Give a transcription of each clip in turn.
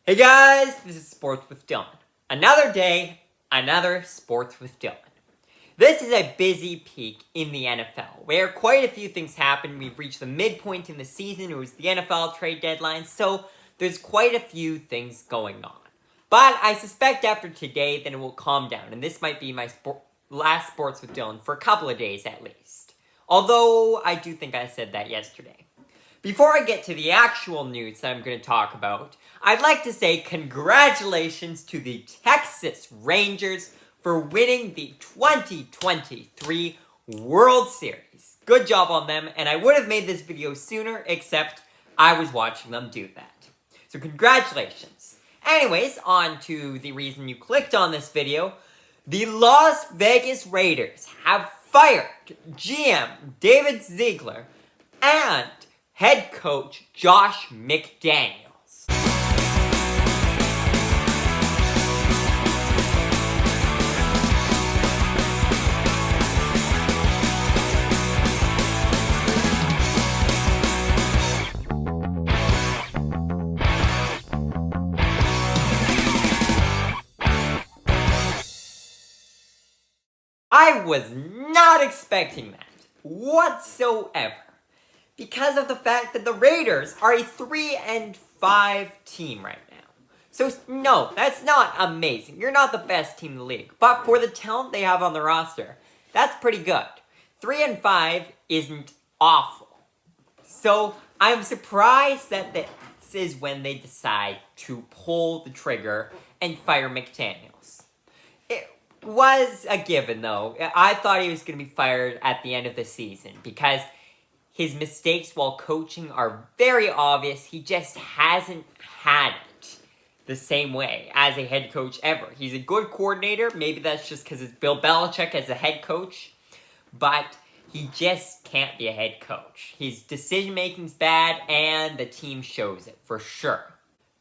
Hey guys, this is Sports with Dylan. Another day, another Sports with Dylan. This is a busy peak in the NFL, where quite a few things happen. We've reached the midpoint in the season. It was the NFL trade deadline, so there's quite a few things going on. But I suspect after today, then it will calm down, and this might be my last Sports with Dylan for a couple of days at least. Although, I do think I said that yesterday. Before I get to the actual news that I'm going to talk about, I'd like to say congratulations to the Texas Rangers for winning the 2023 World Series. Good job on them, and I would have made this video sooner, except I was watching them do that. So congratulations. Anyways, on to the reason you clicked on this video. The Las Vegas Raiders have fired GM David Ziegler and head coach Josh McDaniels. I was not expecting that whatsoever, because of the fact that the Raiders are a 3-5 team right now. So no, that's not amazing. You're not the best team in the league, but for the talent they have on the roster, that's pretty good. 3-5 isn't awful. So I'm surprised that this is when they decide to pull the trigger and fire McDaniels. It was a given, though. I thought he was going to be fired at the end of the season because his mistakes while coaching are very obvious. He just hasn't had it the same way as a head coach ever. He's a good coordinator. Maybe that's just because it's Bill Belichick as a head coach. But he just can't be a head coach. His decision-making's bad, and the team shows it, for sure.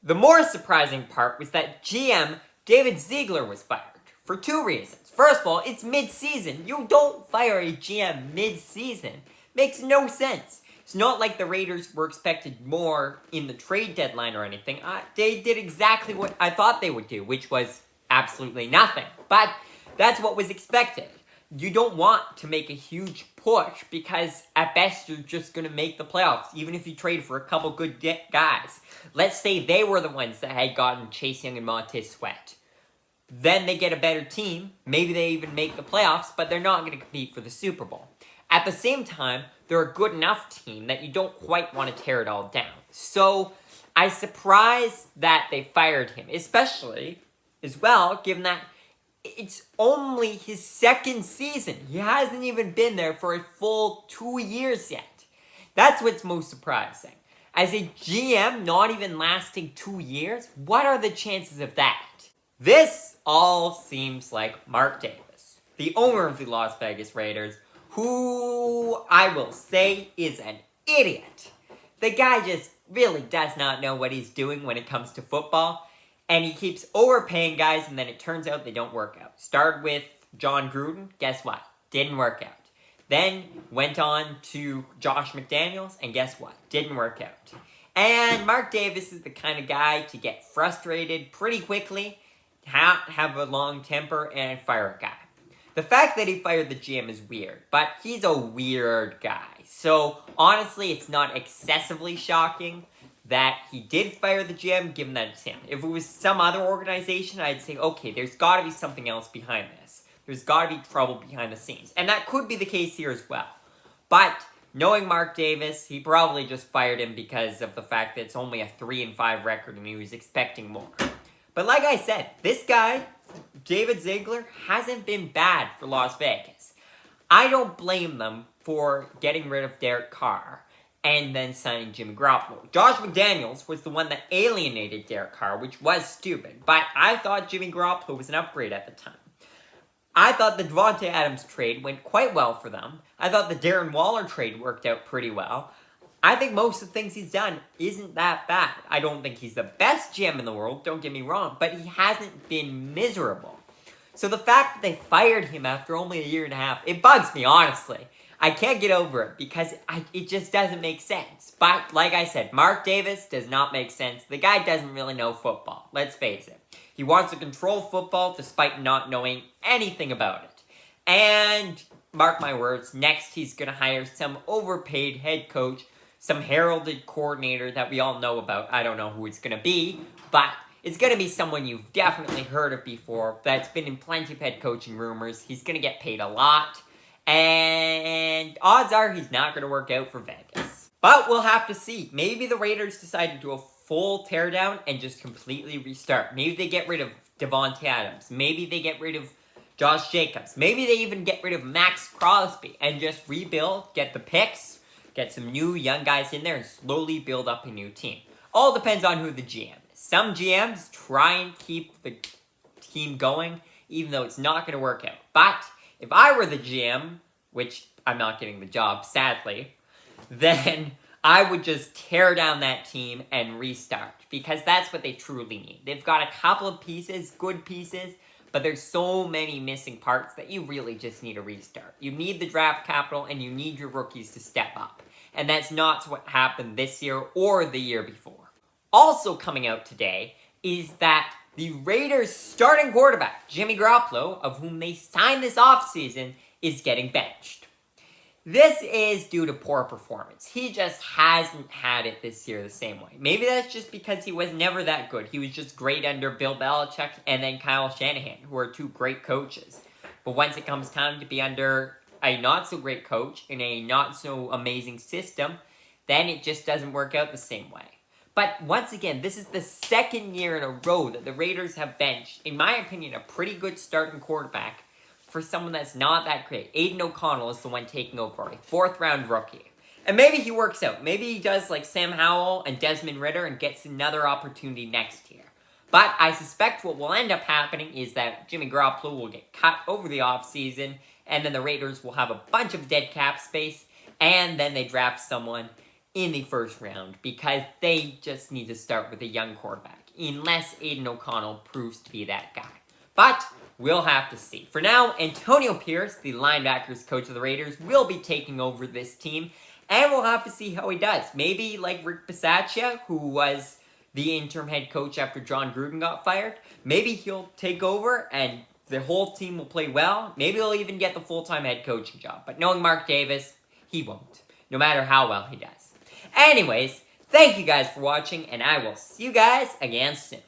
The more surprising part was that GM David Ziegler was fired. For two reasons. First of all, it's mid-season. You don't fire a GM mid-season. Makes no sense. It's not like the Raiders were expected more in the trade deadline or anything. They did exactly what I thought they would do, which was absolutely nothing. But that's what was expected. You don't want to make a huge push because at best you're just going to make the playoffs, even if you trade for a couple good guys. Let's say they were the ones that had gotten Chase Young and Montez Sweat. Then they get a better team. Maybe they even make the playoffs, but they're not going to compete for the Super Bowl. At the same time, they're a good enough team that you don't quite want to tear it all down. So, I'm surprised that they fired him, especially, as well, given that it's only his second season. He hasn't even been there for a full 2 years yet. That's what's most surprising. As a GM not even lasting 2 years, what are the chances of that? This all seems like Mark Davis, the owner of the Las Vegas Raiders, who I will say is an idiot. The guy just really does not know what he's doing when it comes to football, and he keeps overpaying guys, and then it turns out they don't work out. Started with John Gruden, guess what? Didn't work out. Then went on to Josh McDaniels, and guess what? Didn't work out. And Mark Davis is the kind of guy to get frustrated pretty quickly, have a long temper, and fire a guy. The fact that he fired the GM is weird, but he's a weird guy. So, honestly, it's not excessively shocking that he did fire the GM, given that it's him. If it was some other organization, I'd say, okay, there's got to be something else behind this. There's got to be trouble behind the scenes. And that could be the case here as well. But, knowing Mark Davis, he probably just fired him because of the fact that it's only a 3-5 record and he was expecting more. But like I said, this guy, David Ziegler, hasn't been bad for Las Vegas. I don't blame them for getting rid of Derek Carr and then signing Jimmy Garoppolo. Josh McDaniels was the one that alienated Derek Carr, which was stupid. But I thought Jimmy Garoppolo was an upgrade at the time. I thought the Davante Adams trade went quite well for them. I thought the Darren Waller trade worked out pretty well. I think most of the things he's done isn't that bad. I don't think he's the best GM in the world, don't get me wrong, but he hasn't been miserable. So the fact that they fired him after only a year and a half, it bugs me, honestly. I can't get over it because it just doesn't make sense. But like I said, Mark Davis does not make sense. The guy doesn't really know football. Let's face it. He wants to control football despite not knowing anything about it. And mark my words, next he's going to hire some overpaid head coach, some heralded coordinator that we all know about. I don't know who it's going to be, but it's going to be someone you've definitely heard of before that's been in plenty of head coaching rumors. He's going to get paid a lot. And odds are he's not going to work out for Vegas. But we'll have to see. Maybe the Raiders decide to do a full teardown and just completely restart. Maybe they get rid of Davante Adams. Maybe they get rid of Josh Jacobs. Maybe they even get rid of Max Crosby and just rebuild, get the picks, get some new young guys in there, and slowly build up a new team. All depends on who the GM is. Some GMs try and keep the team going, even though it's not going to work out. But if I were the GM, which I'm not getting the job, sadly, then I would just tear down that team and restart. Because that's what they truly need. They've got a couple of pieces, good pieces, but there's so many missing parts that you really just need a restart. You need the draft capital and you need your rookies to step up. And that's not what happened this year or the year before. Also coming out today is that the Raiders' starting quarterback, Jimmy Garoppolo, of whom they signed this offseason, is getting benched. This is due to poor performance. He just hasn't had it this year the same way. Maybe that's just because he was never that good. He was just great under Bill Belichick and then Kyle Shanahan, who are two great coaches. But once it comes time to be under a not-so-great coach in a not-so-amazing system, then it just doesn't work out the same way. But once again, this is the second year in a row that the Raiders have benched, in my opinion, a pretty good starting quarterback for someone that's not that great. Aiden O'Connell is the one taking over, a fourth-round rookie. And maybe he works out. Maybe he does like Sam Howell and Desmond Ridder and gets another opportunity next year. But I suspect what will end up happening is that Jimmy Garoppolo will get cut over the offseason, and then the Raiders will have a bunch of dead cap space, and then they draft someone in the first round because they just need to start with a young quarterback, unless Aiden O'Connell proves to be that guy. But we'll have to see. For now, Antonio Pierce, the linebackers coach of the Raiders, will be taking over this team, and we'll have to see how he does. Maybe like Rick Bisaccia, who was the interim head coach after John Gruden got fired. Maybe he'll take over and the whole team will play well. Maybe he'll even get the full-time head coaching job. But knowing Mark Davis, he won't, no matter how well he does. Anyways, thank you guys for watching, and I will see you guys again soon.